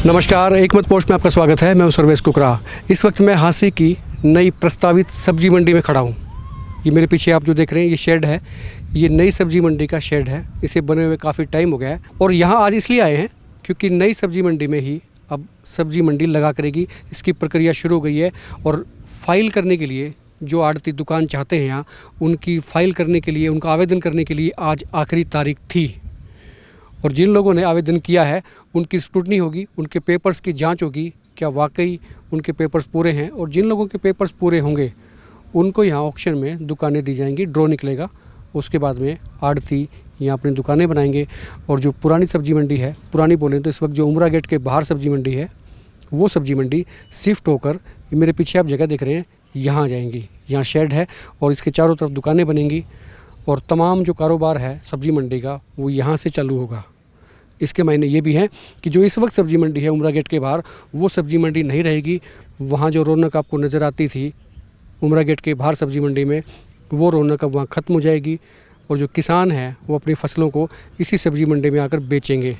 नमस्कार, एक मत पोस्ट में आपका स्वागत है। मैं हूं सर्वेश कुकरा। इस वक्त मैं हांसी की नई प्रस्तावित सब्जी मंडी में खड़ा हूं। ये मेरे पीछे आप जो देख रहे हैं ये शेड है, ये नई सब्जी मंडी का शेड है। इसे बने हुए काफ़ी टाइम हो गया है और यहाँ आज इसलिए आए हैं क्योंकि नई सब्जी मंडी में ही अब सब्जी मंडी लगा करेगी। इसकी प्रक्रिया शुरू हो गई है और फाइल करने के लिए जो आड़ती दुकान चाहते हैं यहाँ, उनकी फ़ाइल करने के लिए, उनका आवेदन करने के लिए आज आखिरी तारीख थी। और जिन लोगों ने आवेदन किया है उनकी स्क्रूटनी होगी, उनके पेपर्स की जांच होगी, क्या वाकई उनके पेपर्स पूरे हैं। और जिन लोगों के पेपर्स पूरे होंगे उनको यहाँ ऑक्शन में दुकानें दी जाएंगी, ड्रॉ निकलेगा। उसके बाद में आड़ती यहाँ अपनी दुकानें बनाएंगे। और जो पुरानी सब्जी मंडी है, पुरानी बोलें तो इस वक्त जो उमरा गेट के बाहर सब्जी मंडी है, वो सब्जी मंडी शिफ्ट होकर मेरे पीछे आप जगह देख रहे हैं यहाँ आ जाएंगी। यहाँ शेड है और इसके चारों तरफ दुकानें बनेंगी और तमाम जो कारोबार है सब्जी मंडी का वो यहाँ से चालू होगा। इसके मायने ये भी हैं कि जो इस वक्त सब्जी मंडी है उमरा गेट के बाहर, वो सब्जी मंडी नहीं रहेगी। वहाँ जो रौनक आपको नज़र आती थी उमरा गेट के बाहर सब्जी मंडी में, वो रौनक अब वहाँ ख़त्म हो जाएगी और जो किसान हैं वो अपनी फसलों को इसी सब्जी मंडी में आकर बेचेंगे।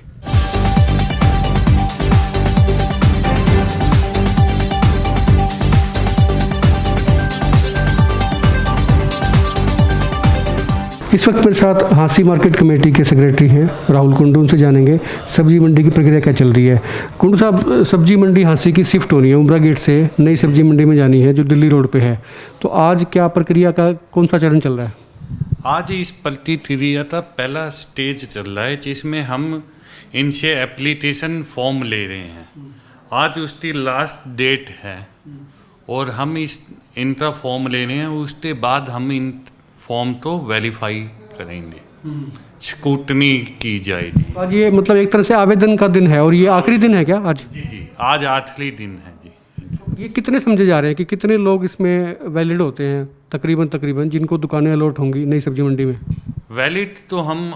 इस वक्त मेरे साथ हांसी मार्केट कमेटी के सेक्रेटरी हैं राहुल कुंडू। उनसे जानेंगे सब्जी मंडी की प्रक्रिया क्या चल रही है। कुंडू साहब, सब्जी मंडी हांसी की शिफ्ट होनी है, उमरा गेट से नई सब्जी मंडी में जानी है जो दिल्ली रोड पे है। तो आज क्या प्रक्रिया का कौन सा चरण चल रहा है? आज इस प्रक्रिया का पहला स्टेज चल रहा है जिसमें हम इनसे एप्लीकेशन फॉर्म ले रहे हैं। आज उसकी लास्ट डेट है और हम इनका फॉर्म ले रहे हैं। उसके बाद हम इन फॉर्म तो वेरीफाई करेंगे, स्क्रूटनी की जाएगी। आज ये मतलब एक तरह से आवेदन का दिन है और ये आखिरी दिन है क्या आज? जी, आज आखिरी दिन है जी। ये कितने समझे जा रहे हैं कि कितने लोग इसमें वैलिड होते हैं तकरीबन जिनको दुकानें अलॉट होंगी नई सब्जी मंडी में? वैलिड तो हम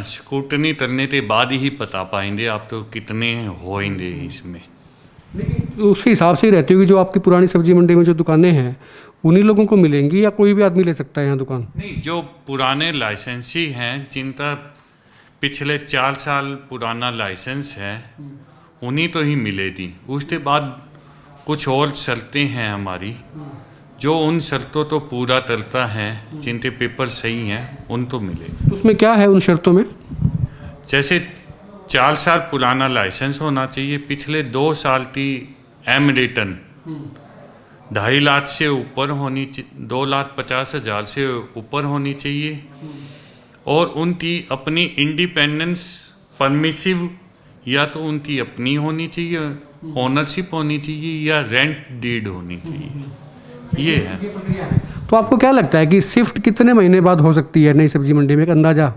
स्क्रूटनी करने के बाद ही बता पाएंगे आप तो कितने होंगे इसमें। लेकिन उसके हिसाब से ही रहती होगी जो आपकी पुरानी सब्जी मंडी में जो दुकानें हैं उन्हीं लोगों को मिलेंगी या कोई भी आदमी ले सकता है यहाँ दुकान? नहीं, जो पुराने लाइसेंसी हैं जिनका पिछले 4 साल पुराना लाइसेंस है उन्हीं तो ही मिलेगी। उसके बाद कुछ और शर्तें हैं हमारी, जो उन शर्तों तो पूरा करता है, जिनके पेपर सही हैं उन तो मिलेगी। उसमें क्या है उन शर्तों में? जैसे 4 साल पुराना लाइसेंस होना चाहिए, पिछले 2 साल की एम रिटर्न 2.5 लाख से ऊपर होनी चाहिए, 2,50,000 से ऊपर होनी चाहिए और उनकी अपनी इंडिपेंडेंस परमिसिव या तो उनकी अपनी होनी चाहिए, ओनरशिप होनी चाहिए या रेंट डीड होनी चाहिए। ये है। तो आपको क्या लगता है कि शिफ्ट कितने महीने बाद हो सकती है नई सब्जी मंडी में, एक अंदाजा?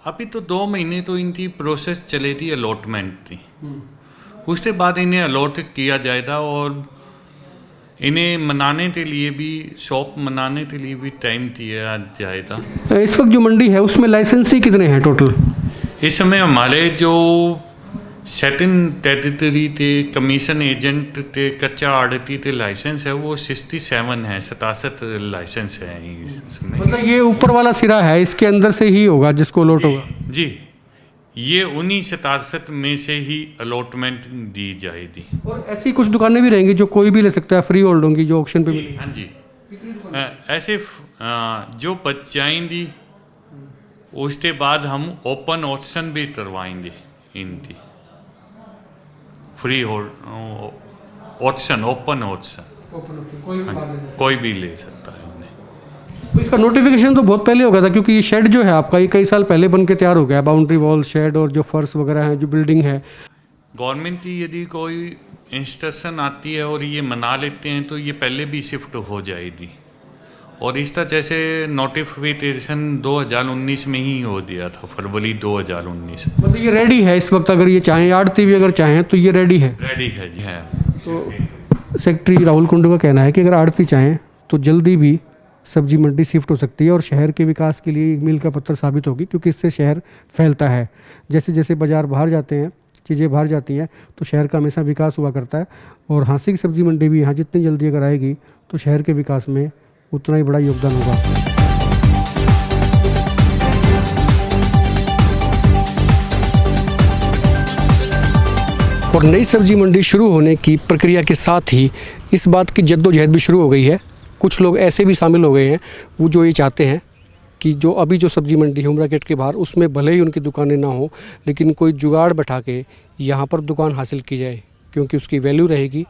अभी तो 2 महीने तो इनकी प्रोसेस चले थी अलॉटमेंट की, उसके बाद इन्हें अलॉट किया जाएगा और इन्हें मनाने के लिए भी, शॉप मनाने के लिए भी टाइम दिया जाएगा। इस वक्त जो मंडी है उसमें लाइसेंसी कितने हैं टोटल? इस समय हमारे जो सेटिंग टेरिटरी थे, कमीशन एजेंट थे, कच्चा आड़ती थे लाइसेंस है वो 67 है, 67 लाइसेंस है इस समय। मतलब ये ऊपर वाला सिरा है, इसके अंदर से ही होगा जिसको अलॉट होगा? जी, ये उन्हीं 67 में से ही अलॉटमेंट दी जाएगी। और ऐसी कुछ दुकानें भी रहेंगी जो कोई भी ले सकता है, फ्री होल्ड होंगी जो ऑक्शन पे मिलेगी? हाँ जी, ऐसे जो बच जाएंगी उसके बाद हम ओपन ऑक्शन भी करवाएंगे इनकी, free hold auction, open auction, कोई भी ले सकता है उन्हें। तो इसका नोटिफिकेशन तो बहुत पहले हो गया था क्योंकि ये शेड जो है आपका ये कई साल पहले बन के तैयार हो गया, बाउंड्री वॉल, शेड और जो फर्श वगैरह है, जो बिल्डिंग है। गवर्नमेंट की यदि कोई इंस्ट्रक्शन आती है और ये मना लेते हैं तो ये पहले भी शिफ्ट हो जाएगी। और इसका जैसे नोटिफिकेशन 2019 में ही हो दिया था, फरवरी 2019। मतलब ये रेडी है इस वक्त, अगर ये चाहें, आड़ती भी अगर चाहें तो ये रेडी है? रेडी है जी, है। तो सेक्रेटरी राहुल कुंडू का कहना है कि अगर आड़ती चाहें तो जल्दी भी सब्जी मंडी शिफ्ट हो सकती है और शहर के विकास के लिए मील का पत्थर साबित होगी क्योंकि इससे शहर फैलता है। जैसे जैसे बाज़ार बाहर जाते हैं, चीज़ें बाहर जाती हैं तो शहर का हमेशा विकास हुआ करता है। और हांसी की सब्जी मंडी भी यहाँ जितनी जल्दी अगर आएगी तो शहर के विकास में उतना ही बड़ा योगदान होगा। और नई सब्जी मंडी शुरू होने की प्रक्रिया के साथ ही इस बात की जद्दोजहद भी शुरू हो गई है। कुछ लोग ऐसे भी शामिल हो गए हैं वो जो ये चाहते हैं कि जो अभी जो सब्जी मंडी है उमरा गेट के बाहर, उसमें भले ही उनकी दुकानें ना हो, लेकिन कोई जुगाड़ बैठा के यहाँ पर दुकान हासिल की जाए, क्योंकि उसकी वैल्यू रहेगी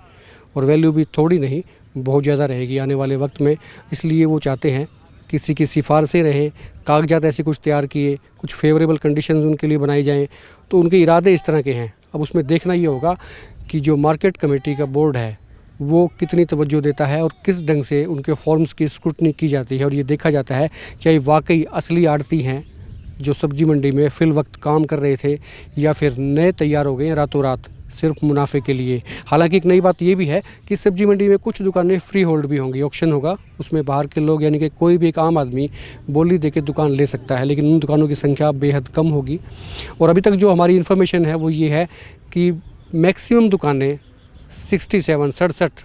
और वैल्यू भी थोड़ी नहीं बहुत ज़्यादा रहेगी आने वाले वक्त में। इसलिए वो चाहते हैं किसी की सिफारिशें रहें, कागजात ऐसे कुछ तैयार किए, कुछ फेवरेबल कंडीशंस उनके लिए बनाई जाएँ, तो उनके इरादे इस तरह के हैं। अब उसमें देखना ये होगा कि जो मार्केट कमेटी का बोर्ड है वो कितनी तवज्जो देता है और किस ढंग से उनके फॉर्म्स की स्क्रूटनी की जाती है और ये देखा जाता है क्या ये वाकई असली आड़ती हैं जो सब्जी मंडी में फिल वक्त काम कर रहे थे, या फिर नए तैयार हो गए हैं रातों रात सिर्फ मुनाफे के लिए। हालांकि एक नई बात ये भी है कि सब्जी मंडी में कुछ दुकानें फ्री होल्ड भी होंगी, ऑक्शन होगा, उसमें बाहर के लोग यानी कि कोई भी एक आम आदमी बोली दे के दुकान ले सकता है, लेकिन उन दुकानों की संख्या बेहद कम होगी। और अभी तक जो हमारी इन्फॉर्मेशन है वो ये है कि मैक्सिमम दुकानें 67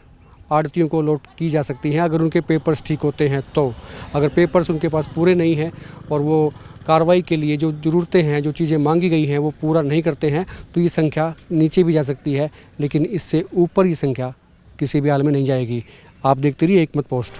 आड़तियों को अलॉट की जा सकती हैं अगर उनके पेपर्स ठीक होते हैं। तो अगर पेपर्स उनके पास पूरे नहीं हैं और वो कार्रवाई के लिए जो ज़रूरतें हैं, जो चीज़ें मांगी गई हैं वो पूरा नहीं करते हैं, तो ये संख्या नीचे भी जा सकती है, लेकिन इससे ऊपर ये संख्या किसी भी हाल में नहीं जाएगी। आप देखते रहिए एकमत पोस्ट।